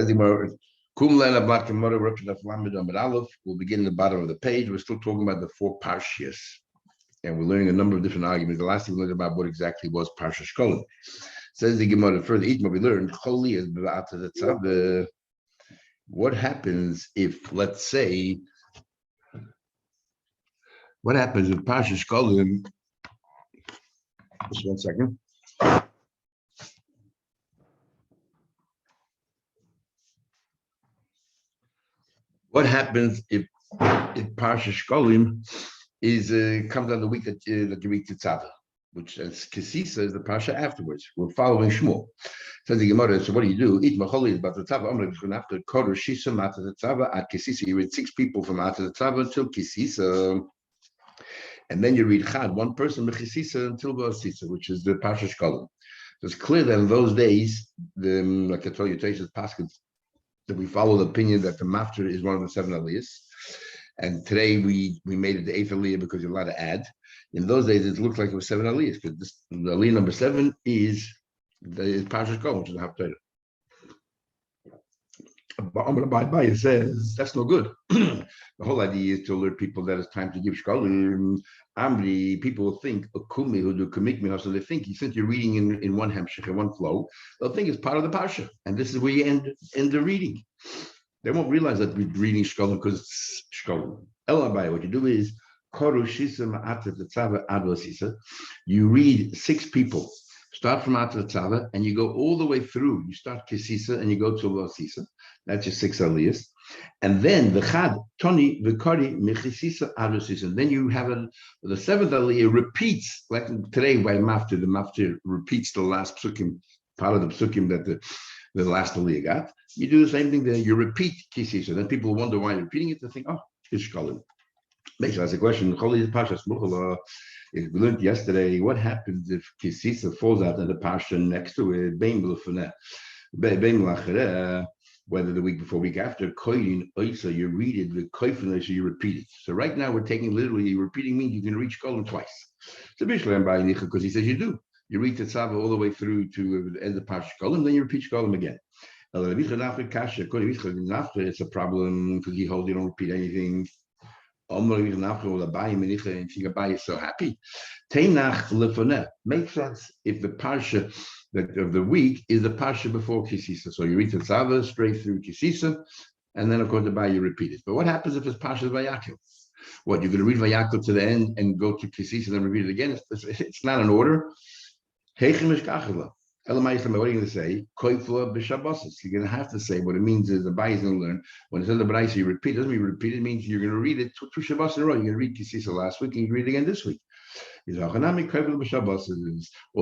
We'll begin the bottom of the page. We're still talking about the four parshias, and we're learning a number of different arguments. The last thing we learned about what exactly was Parsha Shkolim. Says the Gemara further, we learned what happens if, let's say, what happens if Parsha Shkolim, just 1 second. What happens if Parsha Shkolim is comes on the week that you read Tetzaveh, which as Kesisa is the Parsha afterwards. We're following Shmuel. Says the Gemara. So what do? Eat macholi about Tetzaveh. Amr is going after Kodesh Shisa Mata Tetzaveh at Kesisa. You read 6 people from Mata Tetzaveh until Kesisa, and then you read Chad, 1 person Mechisisa until Vasisa, which is the Parsha Shkolim. So it's clear that in those days, like I told you, Teisha's Paskin, that we follow the opinion that the mafter is one of the 7 aliyahs, and today we made it the 8th aliyah because you're allowed to add. In those days, it looked like it was 7 aliyahs because the aliyah number 7 is Parshas Shkolim, which is the Haftarah. But Abai says that's no good. The whole idea is to alert people that it's time to give Shkolim. Amri, people will think Akumi who do Kamikmi, so they think since you're reading in one hemshich, in one flow, they'll think it's part of the Parsha, and this is where you end the reading. They won't realize that we're reading Shkolim because it's Shkolim. Elabai, what you do is you read 6 people. Start from Atat Tzava and you go all the way through. You start Kesisa and you go to Vasisa. That's your 6 aliyahs. And then the Chad, Toni, Vikari, Mechisisa, Adosisa. And then you have the 7th aliyah repeats, like today by Maftir. The Maftir repeats the last psukim, part of the psukim that the last aliyah got. You do the same thing there. You repeat Kesisa. Then people wonder why you're repeating it. They think, oh, it's Shkolim. Megilah has a question. We learned yesterday what happens if Kesisa falls out of the Parsha next to it, whether the week before, week after, Koyin, you read it, the Koifin, so you repeat it. So right now we're taking literally, repeating means you can read Shkolim twice. So Bishlam by Nicha, because he says you do. You read Tetzaveh all the way through to the end of Parsha Shkolim, then you repeat Shkolim again. It's a problem because he holds you don't repeat anything. Abai is so happy. Makes sense if the parsha of the week is the parsha before Kesisa. So you read Tetzaveh straight through Kesisa, and then of course Abai you repeat it. But what happens if it's parsha Vayakil? What, you're going to read Vayakil to the end and go to Kesisa and then repeat it again? It's not an order. What are you going to say? You're going to have to say what it means is the Abai is going to learn. When it says the Braisa, you repeat, it doesn't mean you repeat, it means you're going to read it 2 Shabbos in a row. You're going to read Kesisa last week and you read it again this week. All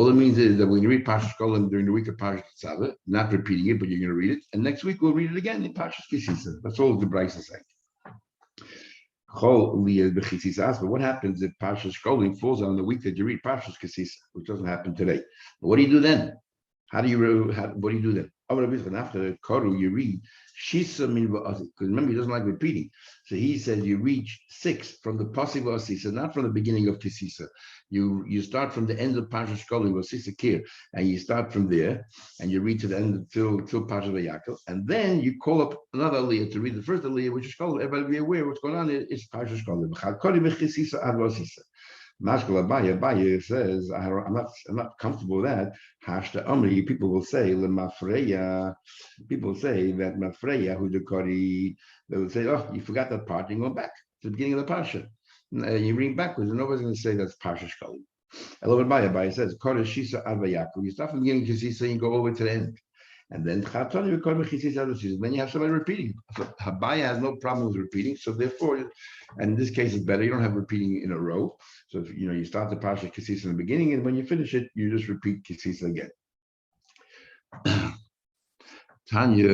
it means is that when you read Parsha Shkolim during the week of Parsha Tetzaveh, not repeating it, but you're going to read it, and next week we'll read it again in Parsha Kesisa. That's all the Braisa is saying. But what happens if Parsha Shkolim falls on the week that you read Parsha Kesisa, which doesn't happen today? But what do you do then? What do you do then? After Koru, you read Shisa min because remember he doesn't like repeating. So he says you read 6 from the Pasuk Vasisa, not from the beginning of Kesisa. You start from the end of Parsha Shkolim Vasisa Kir, and you start from there, and you read to the end till Parsha Vayakil, and then you call up another aliyah to read the first aliyah, which is Shkolim. Everybody be aware what's going on. It's Parsha Shkolim. Abai says, I'm not comfortable with that. Hashta Amri, people will say, people say that Mafreya, who the Kori, they will say, oh, you forgot that part, you go back to the beginning of the Parsha. You read backwards, and nobody's going to say that's Parsha Shkolim. Abai says, Kori Shisa Advayaku. You start from the beginning to see, so you go over to the end. And then then you have somebody repeating. So Habaya has no problem with repeating, so therefore, and in this case it's better. You don't have repeating in a row. So if, you start the Parsha Kesisa in the beginning, and when you finish it, you just repeat Kesisa again. Tanya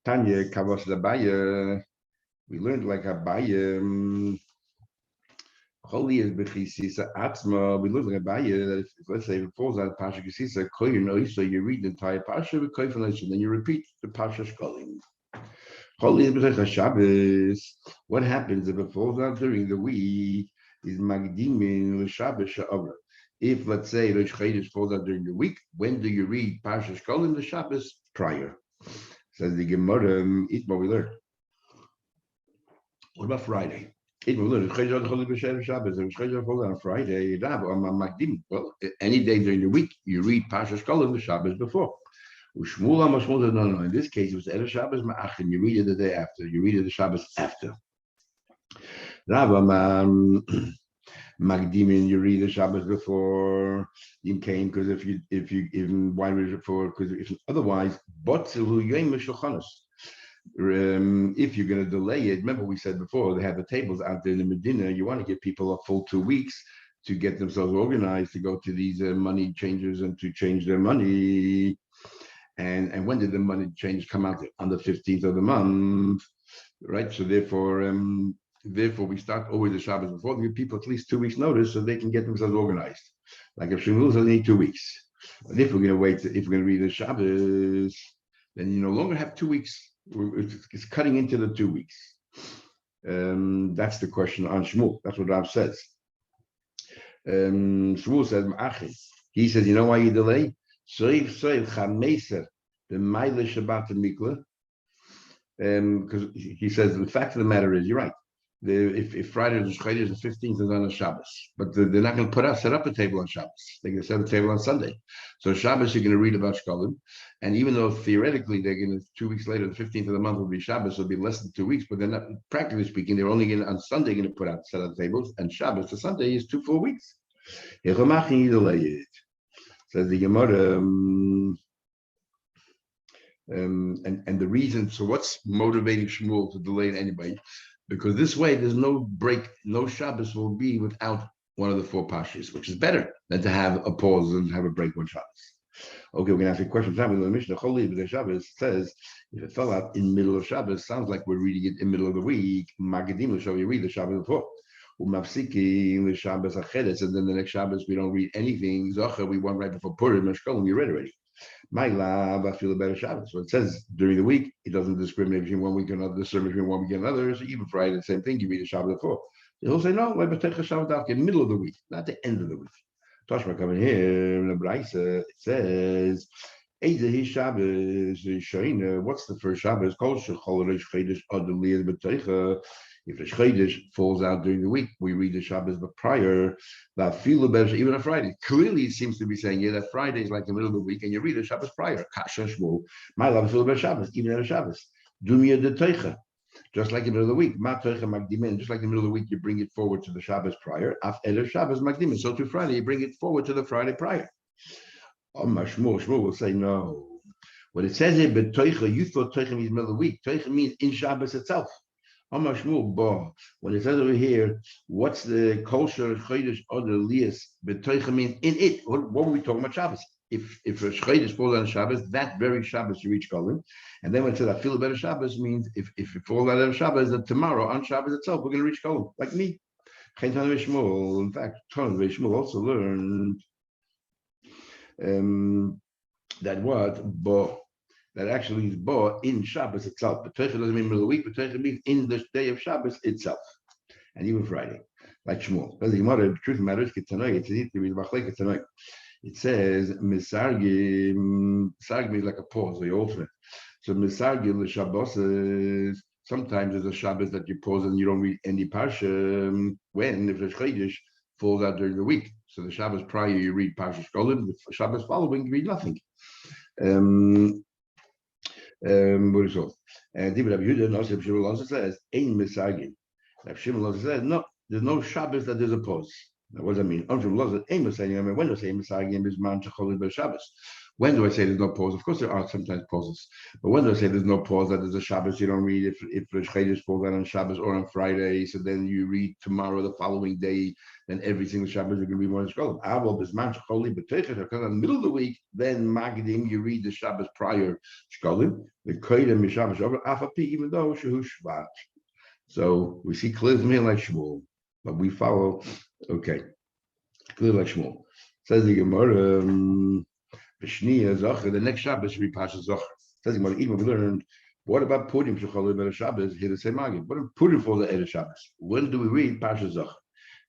Kavos Abaya. We learned like Abaya. Holy is Bechisisa Atzma. We look at Abaya that if let's say it falls out of Parsha Kesisa, so you read the entire Parsha with Koifin, then you repeat the Parsha Shkolim. Holy is B'chei Shabbos. What happens if it falls out during the week? Is Magdimin Shabbos Sha'avra. If, let's say, Rosh Chodesh falls out during the week, when do you read Parsha Shkolim, the Shabbos prior? Says the Gemara, eat what we learned. What about Friday? Eat what we learned. Rosh Chodesh Shabbos. Rosh Chodesh falls on Friday. Well, any day during the week, you read Parsha Shkolim, the Shabbos before. Shmuel said, no. In this case, it was Erev Shabbos Ma'achim. You read it the day after. You read it the Shabbos after. Rabba Magdimin, you read the Shabbos before Yom came, because if you even why read it before? Because if otherwise, if you're going to delay it, remember we said before they have the tables out there in the Medina. You want to give people a full 2 weeks to get themselves organized to go to these money changers and to change their money. And when did the money change come out? On the 15th of the month, right? So therefore we start always the Shabbos before to give people at least 2 weeks notice so they can get themselves organized. Like if Shmuel says they need 2 weeks. But if we're going to wait, if we're going to read the Shabbos, then you no longer have 2 weeks. It's cutting into the 2 weeks. That's the question on Shmuel. That's what Rav says. Shmuel says, he says, you know why you delay? The Megilah Shabbat Mikla. Because he says the fact of the matter is, you're right. If Friday is the 15th is on a Shabbos, but they're not going to set up a table on Shabbos. They're going to set a table on Sunday. So Shabbos, you're going to read about Shkolim, and even though theoretically they're going to 2 weeks later, the 15th of the month will be Shabbos, it'll be less than 2 weeks, but they're not. Practically speaking, they're only going to on Sunday going to set up tables, and Shabbos to Sunday is 2 full weeks. Says the Gemara. And the reason, so what's motivating Shmuel to delay it anyway? Because this way there's no break, no Shabbos will be without one of the 4 pashas, which is better than to have a pause and have a break one Shabbos. Okay, we're going to ask a question. The Mishnah Shabbos says if it fell out in the middle of Shabbos, sounds like we're reading it in the middle of the week. Magadim shall we read the Shabbos before? Umafsiki the Shabbos achedes, and then the next Shabbos we don't read anything. Zocher we went right before Purim and Shkolim, you read already. Megilah Daf feel better Shabbos. So it says during the week, it doesn't discriminate between one week and another, discriminate between one week and another. So even Friday, the same thing, you read the Shabbos before. He'll say, no, in the middle of the week, not the end of the week. Toshma coming here in the Braisa, it says, what's the first Shabbos? If the Chodesh falls out during the week, we read the Shabbos but prior. Even on Friday. Clearly, it seems to be saying that Friday is like the middle of the week, and you read the Shabbos prior. Kasha Shmuel, my love Shabbos, even at a Shabbos. Dumia de Teicha, just like the middle of the week. Ma Teicha Magdimin, just like the middle of the week, you bring it forward to the Shabbos prior. Af Erev Shabbos Magdimin, so to Friday, you bring it forward to the Friday prior. Shmuel will say no. When it says here, but Teicha, you thought Teicha means middle of the week. Teicha means in Shabbos itself. When it says over here, what's the kosher chodesh other lias b'toicha means in it? What were we talking about Shabbos? If Rosh Chodesh falls on Shabbos, that very Shabbos you reach Kolim, and then when it says I feel better Shabbos means if it falls out of Shabbos, then tomorrow on Shabbos itself we're going to reach Kolim, like me. In fact, Tana Shmuel also learned that that actually is bo in Shabbos itself. But Teicha doesn't mean middle of the week, but Teicha means in the day of Shabbos itself, and even Friday, like Shmuel. The truth of the matter is, it says misargim. Sargim means like a pause, the alternate. So misargim the Shabbos is sometimes there's a Shabbos that you pause and you don't read any parsha. When if the Chodesh falls out during the week, so the Shabbos prior you read parsha Shkolim, the Shabbos following you read nothing. What is it? And Rabbi Yehuda also Shimon also says, "Ein misagim." Rabbi Shimon also says, "No, there's no Shabbos that there's a pause." Now, what does that mean? When do I say misagim is man shecholid b'Shabbos? When do I say there's no pause? Of course, there are sometimes pauses, but when do I say there's no pause? That there's a Shabbos you don't read if the Chodesh falls out on Shabbos or on Friday, so then you read tomorrow, the following day, then every single Shabbos you can read more in Shkolim. Avol b'zman shecholid b'teicha, because in the middle of the week, then Magdim you read the Shabbos prior Shkolim. The koydem mishabbos over afapi, even though shehu shvat. So we see clear from here like Shmuel, but we follow. Okay, clear like Shmuel. Says the Gemara. The next Shabbos we pass Zocher. Says the Gemara. Even we learned. What about Purim? Shecholid better Shabbos. Here the same argument. What if Purim falls at Shabbos? When do we read Parsha Zocher?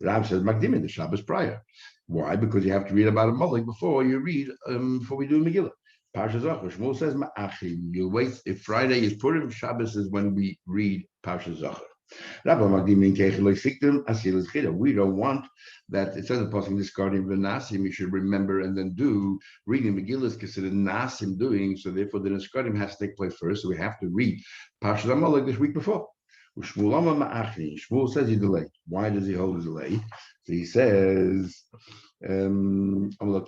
Rav says Magdim in the Shabbos prior. Why? Because you have to read about a Molech before you read, before we do Megillah. Parsha Zachar. Shmuel says, Ma'achim. You wait. If Friday is Purim, Shabbos is when we read Parsha Zachar. We don't want that. It says the passing discarding the Nasim. You should remember and then do. Reading Megillah is considered Nasim doing. So therefore, the discarding has to take place first. So we have to read Parsha Amalek this week before. Shmuel says he delayed. Why does he hold a delay? So he says, of the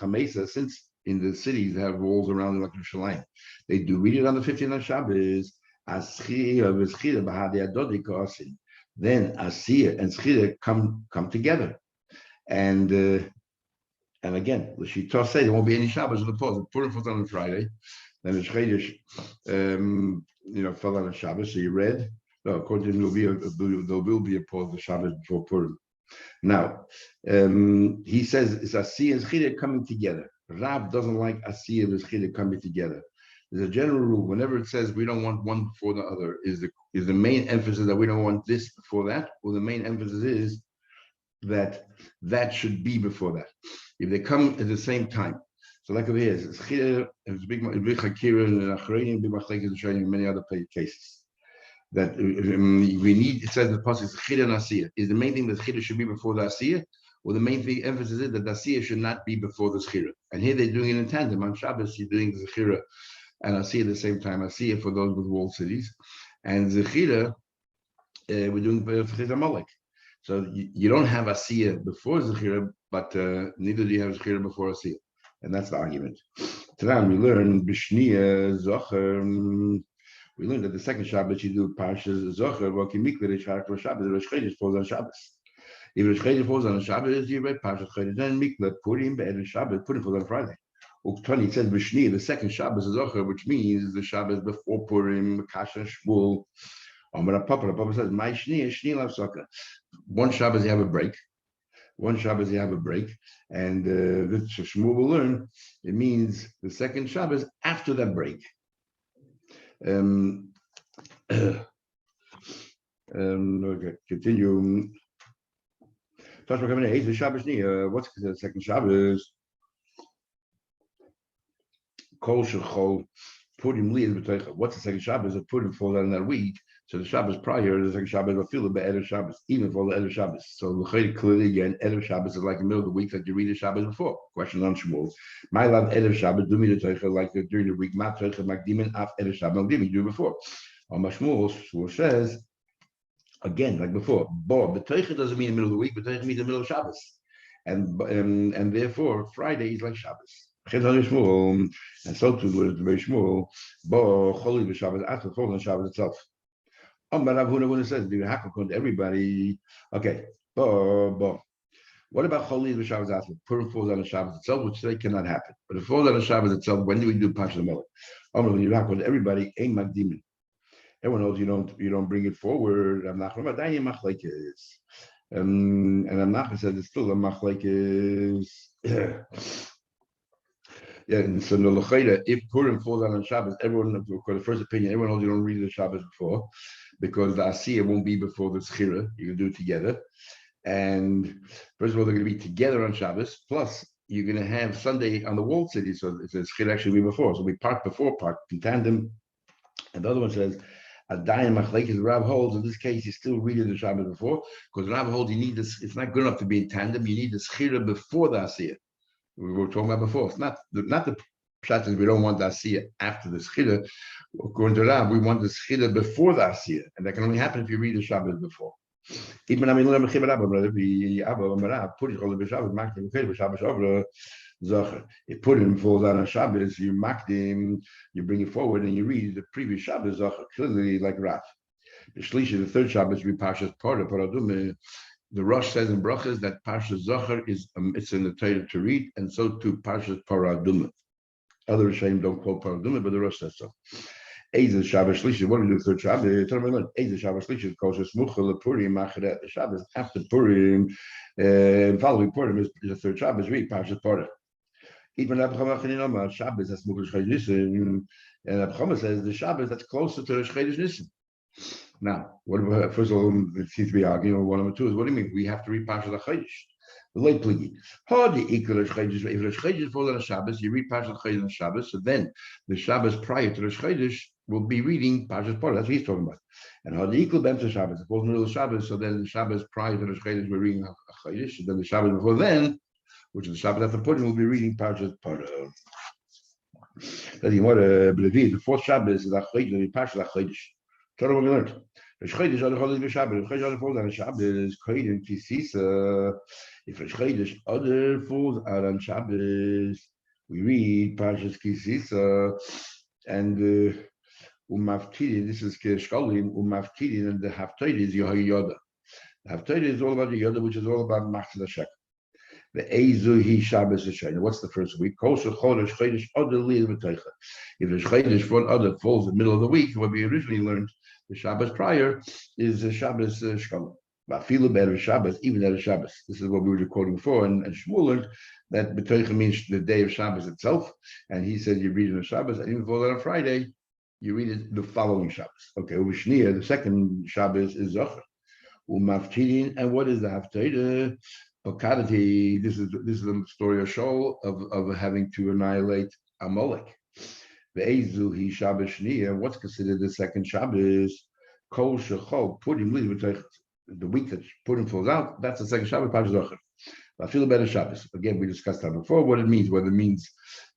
Chamesa, since in the cities they have walls around like Yerushalayim, they do read it on the 15th of Shabbos. Then Asiyah and Schira come together, and again, L'shita say there won't be any Shabbos in the pause. Purim falls on Friday, then the Shchedish, fell on a Shabbos. So you read. No, according to him, there will be a pause of Shabbos before Purim. Now, he says it's Asiyah and Schira coming together. Rav doesn't like Asiyah and Schira coming together. There's a general rule. Whenever it says we don't want one before the other, is the main emphasis that we don't want this before that, or the main emphasis is that should be before that. If they come at the same time, so like over here, it's big Hakira and Achrayim, big Machlekes and Shayim, many other cases. That we need. It says the passage Chida and Asiyah. Is the main thing that Chida should be before the Asiyah, or the main thing emphasis is that the Asiyah should not be before the Schira. And here they're doing it in tandem. On Shabbos, you're doing the Schira and Asiyah at the same time. Asiyah for those with walled cities, and Zechira, we're doing Chida Molek. So you don't have Asiyah before Zechira, but neither do you have Zechira before Asiyah, and that's the argument. Today we learn Bishniya Zocher. We learned that the second Shabbos you do Parshas Zocher. Walking Mikveh for Shabbos. The Rosh Chodesh falls on Shabbos. If Rosh Chodesh falls on Shabbos, you read Parshas Chodesh. Then Mikveh Purim be'erev Shabbos. Purim falls on Friday. Uktani said Bishniya. The second Shabbos is Zocher, which means the Shabbos before Purim. Kasha Shmuel. Amar Papa says my Shniya Lav Soka. One Shabbos you have a break. And Shmuel will learn it means the second Shabbos after that break. Okay, continue. What's the second Shabbos? Kol shechol Purim li is b'toicha. What's the second Shabbos? If Purim falls out in that week, so the Shabbos prior, the second Shabbos will feel the Erev Shabbos, even for the Erev Shabbos. So clearly again, Erev Shabbos is like the middle of the week that you read the Shabbos before. Question on Shmuel. My love Erev Shabbos, do me the toicha like during the week, mat toicha makdimin af Erev Shabbos makdimin, do before. On Shmuel says, again, like before, the toicha doesn't mean the middle of the week, but toicha means the middle of Shabbos. And therefore, Friday is like Shabbos. And so too was the very Shmuel. Choli b'Shabbos after falls on Shabbos itself. But Rav Huna says, "Do you have to everybody?" Okay. What about Choli b'Shabbos after Purim falls on the Shabbos itself, which today cannot happen. But if it falls on the Shabbos itself, when do we do Parshat Melech? You have to everybody ain't makdimin. Everyone knows you don't bring it forward. I'm not going to machlekes. And I'm not going to say it's still a machlekes. Yeah, and so no l'chayda, if Purim falls on Shabbos, everyone, for the first opinion, everyone knows you don't read the Shabbos before, because the Asiyah won't be before the Schira. You can do it together. And first of all, they're going to be together on Shabbos, plus you're going to have Sunday on the walled city, so it's a Schira actually be before. So we park before, park in tandem. And the other one says, Adayin Machlekes, Rav holds, in this case, you still read the Shabbos before, because Rav holds you need this, it's not good enough to be in tandem, you need the Schira before the Asiyah. We were talking about before. It's not the pshat is we don't want the asiyah after the schila. According to Rav, we want the schila before the asiyah, and that can only happen if you read the Shabbos before. Even put if Purim falls out on Shabbos, you makdim, you bring it forward, and you read the previous Shabbos clearly like Rav. The Shlishi, the third Shabbos, we Parshas Paradum. The Rosh says in Brachas that Parshas Zohar is it's in the Torah to read, and so too Parshas Paraduma. Other Rishonim don't quote Paraduma, but the Rosh says so. Eizer Shabbos Shlishi. What do we do third Shabbos? Eizer Shabbos Shlishi calls Smucha Purim Acheret. The Shabbos after Purim, following Purim is the third Shabbos. Read Parshas Paradum. Even Abraham Shabbos that's Smucha Chodesh Nisan, and Abraham says the Shabbos that's closer to the Chodesh Nisan. Now, what about, first of all, it seems to be arguing one number two is what do you mean? We have to read Parshat Chodesh. The late pligi. Hardly equal Rosh Chodesh. If Rosh Chodesh falls on a Shabbos, you read Parshat Chodesh on Shabbos. So then the Shabbos prior to Rosh Chodesh will be reading Parshat Parah. That's what he's talking about. And hardly equal them to Shabbos. It falls in the middle of Shabbos. So then the Shabbos prior to Rosh Chodesh, we're reading Chodesh. And then the Shabbos before then, which is the Shabbos after Purim, we'll be reading Parshat Parah. The fourth Shabbos is Chodesh. Parshat Chodesh. Tell what we learned. Rosh Chodesh other Chodesh b'Shabbos. Rosh Chodesh falls on Shabbos. Kohen Kisisa. If Rosh Chodesh other falls out on Shabbos, we read Parshas Kisisa and Umavtidin. This is Keshkolim Umavtidin, and the Haftarah is Yoda. The Haftarah is all about the Yoda, which is all about Machzor Shek. The Ezuhi Shabbos Hashem. What's the first week? Kosher Chodesh Chodesh Other Lid B'Teicha. If the Chodesh for other falls in the middle of the week, what we originally learned the Shabbos prior is the Shabbos Shkolim. But feel better Shabbos, even at a Shabbos. This is what we were quoting before, and Shmuel learned that B'Teicha means the day of Shabbos itself, and he said you read it on Shabbos, and even for that on Friday, you read it the following Shabbos. Okay, Uvishnia, the second Shabbos is Zocher. Umavtidin, and what is the Haftarah? Pakadati, this is the story of Shaul of having to annihilate Amalek. Ve'ezu hi Shabbos Shniya. What's considered the second Shabbos? Kol shechol Purim li. The week that Purim falls out, that's the second Shabbos. Parshas Zocher. I feel better Shabbos. Again, we discussed that before. What it means, whether it means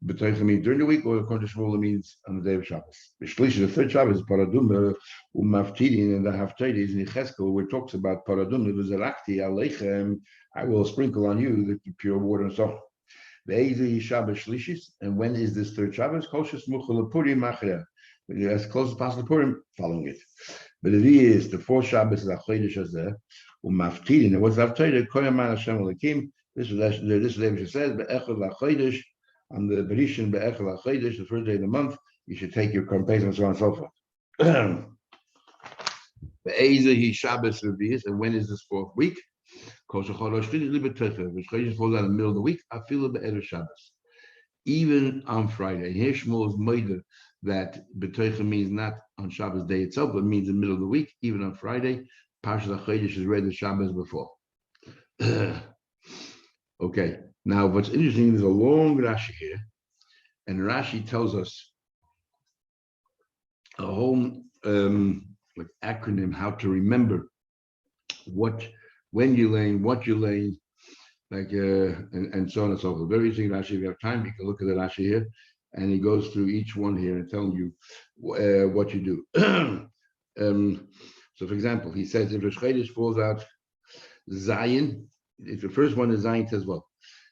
B'Toicha means during the week, or according to Shmuel it means on the day of Shabbos. The third Shabbos is Paraduma Umavtidin, and the Haftarah is in Yecheskel, where it talks about Paraduma v'Zalachti Aleichem. I will sprinkle on you the pure water and so on. Ve'ezi Shabbos Shlishis, and when is this third Shabbos? Kosher Smuchel Purim Machra. As close as possible to Purim, following it. But it is the fourth Shabbos is Achodesh Hazeh. Umavtidin. And what's Haftarah? Koyaman Hashem Elokim. This is David says, Be'echad LaChodesh, on the Berishin Be'echad LaChodesh, the first day of the month, you should take your corban and so on and so forth. Be'ezeh hi Shabbos Revius, and when is this fourth week? Kosher Chodesh Shlish Libeteicha, which Chodesh falls out in the middle of the week. Afilu be'erev Shabbos, even on Friday. Here Shmuel is moider that Beteicha means not on Shabbos day itself, but means in the middle of the week, even on Friday. Parshas Chodesh is read the Shabbos before. Okay, now what's interesting, there's a long Rashi here, and Rashi tells us a whole acronym how to remember when you lane, what you lane, like and so on and so forth. Very interesting Rashi. If you have time, you can look at the Rashi here, and he goes through each one here and telling you what you do. So, for example, he says if Rosh Chodesh falls out Zion, if the first one is Zion as well,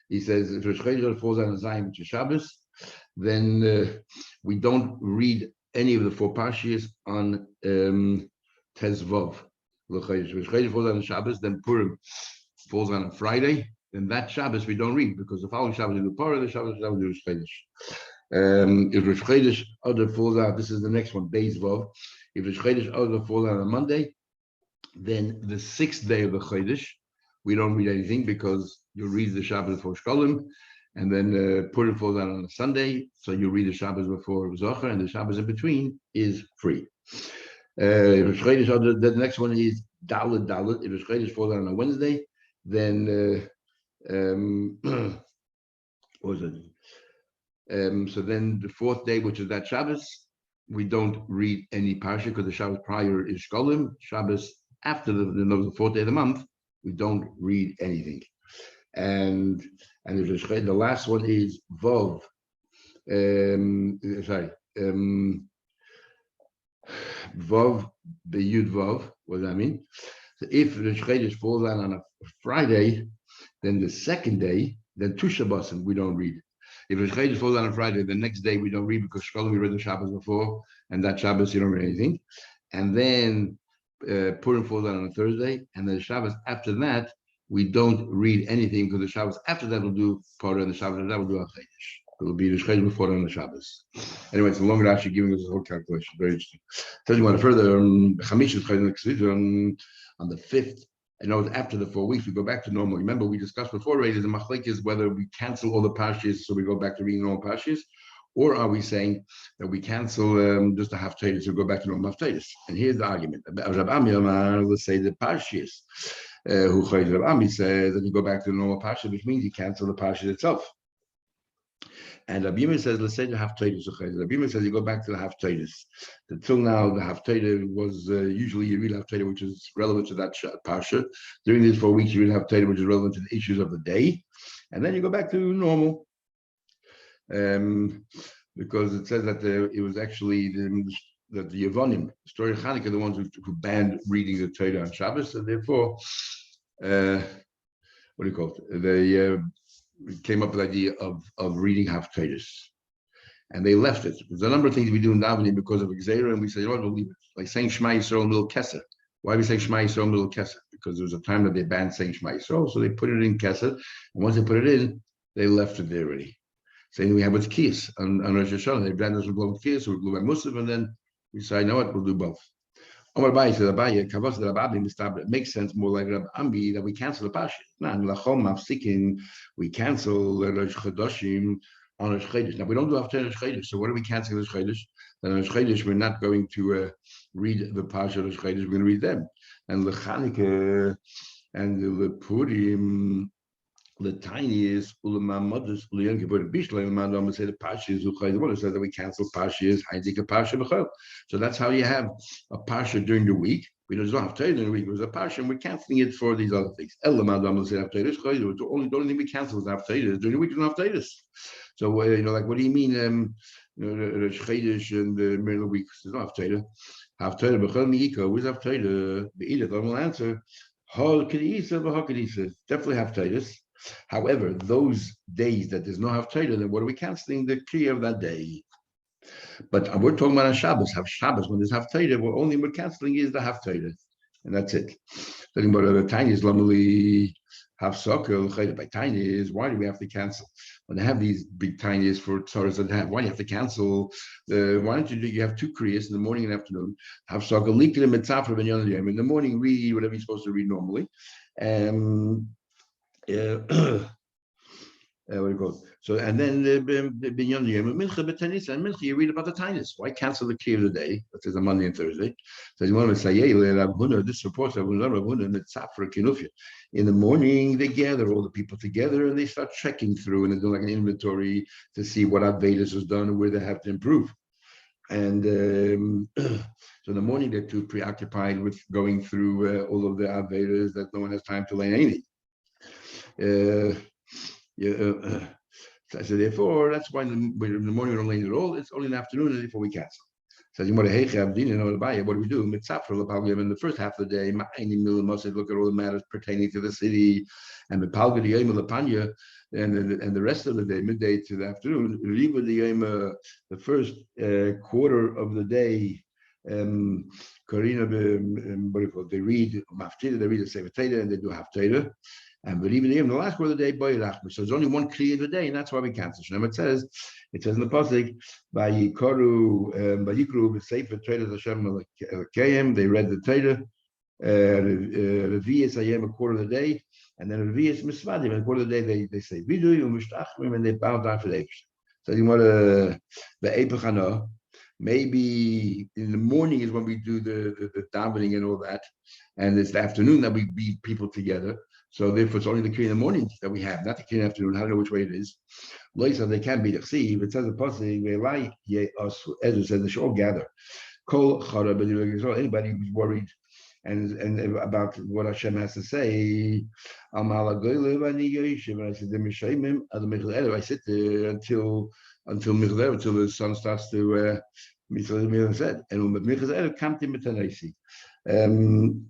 he says if Rosh Chodesh falls out on Zion, which is Shabbos, then we don't read any of the four Parshias on Tezvov. Rosh Chodesh falls out on Shabbos, then Purim falls on a Friday, then that Shabbos we don't read because the following Shabbos we do Parah, the Shabbos we do Rosh Chodesh. If Rosh Chodesh other falls out, this is the next one, Beis Vov. If Rosh Chodesh other falls out on Monday, then the sixth day of the Chodesh, we don't read anything because you read the Shabbos before Shkolim, and then Purim falls out on a Sunday, so you read the Shabbos before Zocher, and the Shabbos in between is free. If Rosh Chodesh other, the next one is Dalet Dalet. If Rosh Chodesh falls out on a Wednesday, then what was it? So then the fourth day, which is that Shabbos, we don't read any parsha because the Shabbos prior is Shkolim. Shabbos after the fourth day of the month, we don't read anything. And the last one is Vov. Vov, Beyud Vov. What does that mean? So if the Chodesh falls out on a Friday, then the second day, then two Shabbosim we don't read. If the Chodesh falls out on Friday, the next day we don't read because Shkolim we read the Shabbos before, and that Shabbos you don't read anything. And then Purim falls out on a Thursday, and then the Shabbos after that we don't read anything because the Shabbos after that we'll do Parah, and the Shabbos after that we'll do Chodesh. It will be the Chodesh before on the Shabbos. Anyway, it's a long Rashi giving us a whole calculation. Very interesting. Tell you one further. On the 5th. I know after the 4 weeks we go back to normal. Remember we discussed before already the machlek is whether we cancel all the parshas so we go back to reading all parshas, Or are we saying that we cancel just the Haftarah to go back to normal Haftarah? And here's the argument. Let's say the Parshas, who Rab Ami says that you go back to the normal Parsha, which means you cancel the Parsha itself. And Rabbi Yirmiyah says, let's say the Haftarah. Rabbi Yirmiyah says you go back to the Haftarah. Until now, the Haftarah was usually you read Haftarah, which is relevant to that Parsha. During these 4 weeks, you read Haftarah, which is relevant to the issues of the day. And then you go back to normal. Because it says that it was actually the Yevonim, the story of Hanukkah, the ones who banned reading the Torah on Shabbos, and therefore, what do you call it? They came up with the idea of reading Haftarahs, and they left it. There's a number of things we do in davening because of Xera, and we say, we'll leave it. Like saying Shema Yisrael middle Kesser. Why do we say Shema Yisrael middle Kesser? Because there was a time that they banned saying Shema Yisrael, so they put it in Kesser, and once they put it in, they left it there already. Same we have with Kiyas on Rosh Hashanah. They banned us from blowing Kiyas, so we blew by Musaf, and then we say, you know what, we'll do both. Omar Bayi said, it makes sense more like Rab Ambi that we cancel the Parsha. We cancel Rosh Chodoshim on Rosh Chodesh. Now we don't do after Rosh Chodesh, so what are we canceling Rosh Chodesh? Then Rosh Chodesh we're not going to read the Parsha Rosh Chodesh, we're going to read them. And the Chanukah and the Purim, the tiniest ulamamadas uliyan kibur bishleim madam say the parsha is uchaydemon says that we cancel parsha is haydika parsha b'chol. So that's how you have a parsha during the week. We don't have to during the week. It was a parsha, and we're canceling it for these other things. Ella madam say after this chaydem. The only thing we cancel is after this during the week. We don't have to. So like what do you mean? Rosh Chodesh and the middle of the week. There's no after. After b'chol miiko. Where's after? The Edith will answer. Hol kedisa v'hol kedisa. Definitely after. However, those days that there's no Haftarah, then what are we canceling? The Kriya of that day. But we're talking about on Shabbos. Shabbos, when there's Haftarah, we're canceling is the Haftarah. And that's it. Talking about the tiny is normally Hafsokah, by tiny is why do we have to cancel? When they have these big tinies for Tzoros that have, why do you have to cancel? Why don't you have 2 Kriyas in the morning and afternoon? Hafsokah, Likrim, and Tzafra, in the morning, read whatever you're supposed to read normally. What do you call it? So, and then Binyan Yom Mincha B'Tanis and Mincha, you read about the tinus. Why cancel the key of the day? That is a Monday and Thursday. So you want to say, this supports Rav Huna and the Tzafra Kinufia. In the morning, they gather all the people together and they start checking through and they do like an inventory to see what Avedas has done and where they have to improve. And so in the morning, they're too preoccupied with going through all of the Avedas that no one has time to learn anything. So therefore, that's why in the morning we don't lay it all. It's only in the afternoon and before we cancel. So what do we do? In the first half of the day, look at all the matters pertaining to the city, and the rest of the day, midday to the afternoon, the first quarter of the day. They read Maftida, they read the Sefer Torah, and they do Haftarah. And but even the last quarter of the day, so there's only one Kriya of the day, and that's why we cancel. It says in the pasuk, Vayikru b'Sefer Torah Hashem Elokeihem. They read the Torah. Revi'is Hayem a quarter of the day, and then Revi'is Misvadim a quarter of the day. They say Vidu Yumshtachmim, and they bow down for the Eibush. So you want the Eipachana. Maybe in the morning is when we do the davening and all that, and it's the afternoon that we beat people together. So therefore, it's only the Kriya in the morning that we have, not the Kriya in the afternoon. I don't know which way it is. Loisa, they can't be the Chsiv. It says the pasuk, Ezra says they should all gather. Kol Charab, anybody who's worried and about what Hashem has to say, I sit there until the sun starts to said, and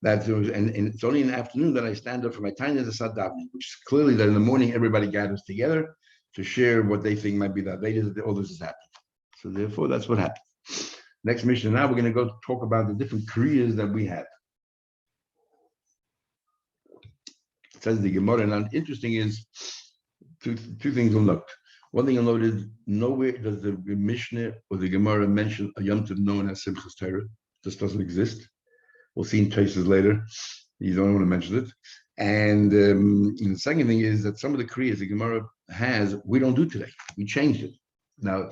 that and it's only in the afternoon that I stand up for my time as a sadavni, which is clearly that in the morning everybody gathers together to share what they think might be the Vedas that all this is happening. So therefore, that's what happened. Next mission. Now we're going to go talk about the different Kriyas that we have. It says the Gemara, and interesting is two things you'll note. One thing you'll note is nowhere does the Mishnah or the Gemara mention a Yom Tov known as Simchas Torah. This doesn't exist. We'll see in traces later. You don't want to mention it. And the second thing is that some of the Kriyas the Gemara has, we don't do today. We changed it. Now,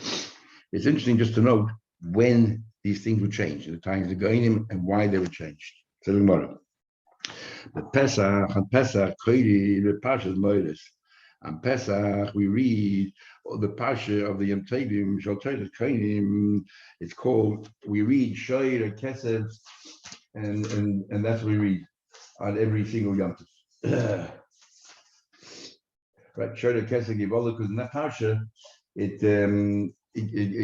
it's interesting just to note when these things were changed, the times of Gainim, and why they were changed. So the Gemara. The Pesach, on Pesach, the Pasha's Moedes. On Pesach, we read the Pasha of the Yom Tovim, Shaltoides Kainim. It's called, we read Shoir Kesef, and that's what we read on every single Yom Tov. Right, Shoir Kesef Givola, because in that Pasha, it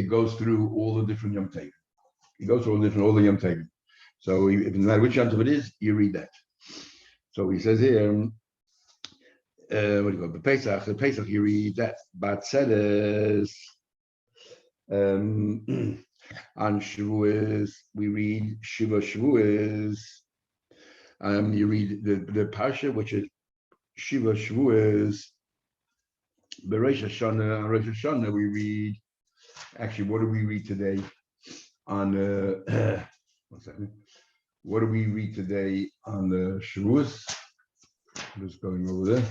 goes through all the different Yom Tovim. It goes through all the Yom Tovim. So if no matter which Yom Tov it is, you read that. So he says here, what do you call it? The Pesach, you read that. But says on Shavuos, we read Shiva Shavuos. You read the Parsha, which is Shiva Shavuos. The Rosh Hashanah, on Rosh Hashanah, we read. Actually, what do we read today? On 1 second. What do we read today on the Shavuos? I'm just going over there.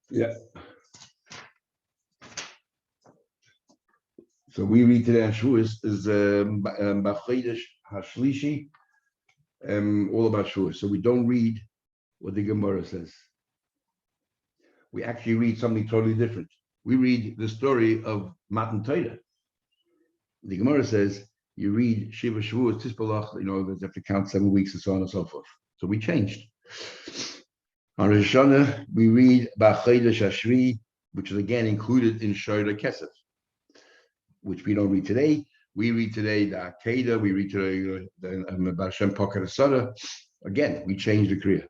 Yeah. So we read today on Shavuos is B'Chodesh Hashlishi, all about Shavuos. So we don't read what the Gemara says. We actually read something totally different. We read the story of Matan Torah. The Gemara says you read Shiva Shavuos, Tispalach, that you have to count 7 weeks and so on and so forth. So we changed. On Rosh Hashanah, we read B'Chodesh Hashvi, which is again included in Shoir Kesef, which we don't read today. We read today the Akedah, we read today the B'Hashem Poker Asara. Again, we changed the Kriya.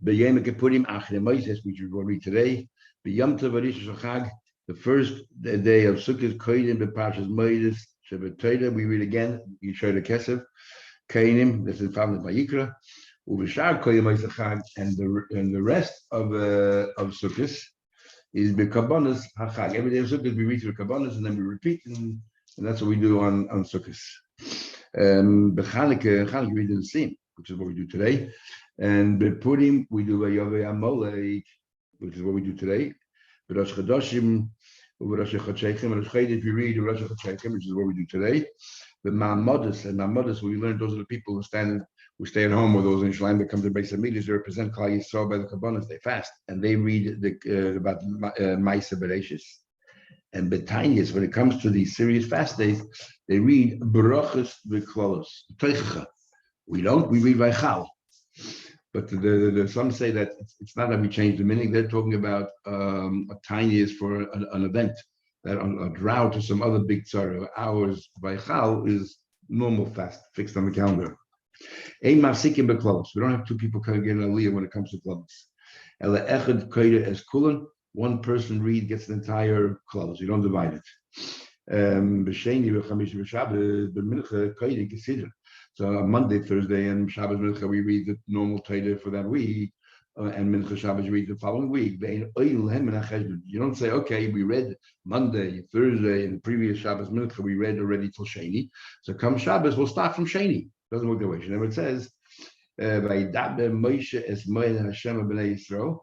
B'Yom Kippurim Achre Moses, which we will read today. B'Yom Tov Arish Chag, the first day of Sukkot, Kodim B'Parshas Moedes Shabbat Torah. We read again. You show the Kesef, Kainim. This is found in Vayikra. Uvishar Kodim Moedes Chag, and the rest of Sukkot is B'Kabbanas Hachag. Every day of Sukkot we read through Kabbanas and then we repeat, and that's what we do on Sukkot. B'Chanukah we do the same, which is what we do today. And B'Purim we do Vayovei Amalek, which is what we do today. Rosh Chodoshim, Rosh Chodeim, Rosh Chodeim, we read Rosh Chodeim, which is what we do today. The Ma'amodas, we learned those are the people who stay at home, or those in Shalim that come to the base of meetings. They represent Klal Yisrael by the Kabbanas. They fast and they read about Ma'aseh Bereshis. And Betanias, when it comes to these serious fast days, they read Barachas V'Klalos Teichacha. We don't. We read Vaychal. But some say that it's not that we change the meaning. They're talking about a tiniest for an event, that on a drought or some other big tzara. Ours by Chal is normal fast, fixed on the calendar. Ein mafsikim b'klalos. We don't have two people coming in aliyah when it comes to klalos. Ela echad koyde es kulan. One person gets the entire klalos. You don't divide it. B'sheni v'chamish v'shabbat b'mincha koyde consider. So on Monday, Thursday, and Shabbos Mincha, we read the normal Torah for that week, and Mincha Shabbos we read the following week. You don't say, okay, we read Monday, Thursday, and the previous Shabbos Mincha we read already till Sheni. So come Shabbos, we'll start from Sheni. Doesn't work that way. Never it says, Moshe es Moed Hashem b'nei Yisrael,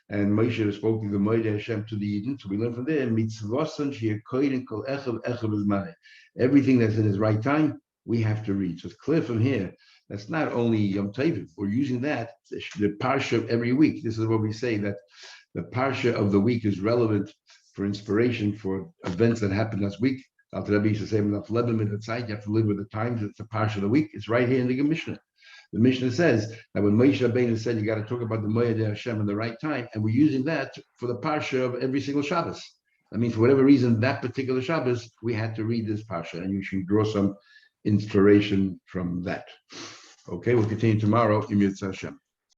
and Moshe spoke to the Moed Hashem to the Eden. So we learn from there, mitzvosan she'yakoyin kol echav b'zmaneh. Everything that's in his right time, we have to read. So it's clear from here, that's not only Yom Tovim. We're using that, the Parsha of every week. This is what we say, that the Parsha of the week is relevant for inspiration for events that happened last week. Alter Rebbe used to say, you have to live with the times. It's the Parsha of the week. It's right here in the Mishnah. The Mishnah says that when Moshe Rabbeinu said you got to talk about the Moed Hashem in the right time, and we're using that for the Parsha of every single Shabbos. I mean, for whatever reason, that particular Shabbos, we had to read this Parsha, and you should draw some inspiration from that. Okay, we'll continue tomorrow. Im Yirtzeh Hashem.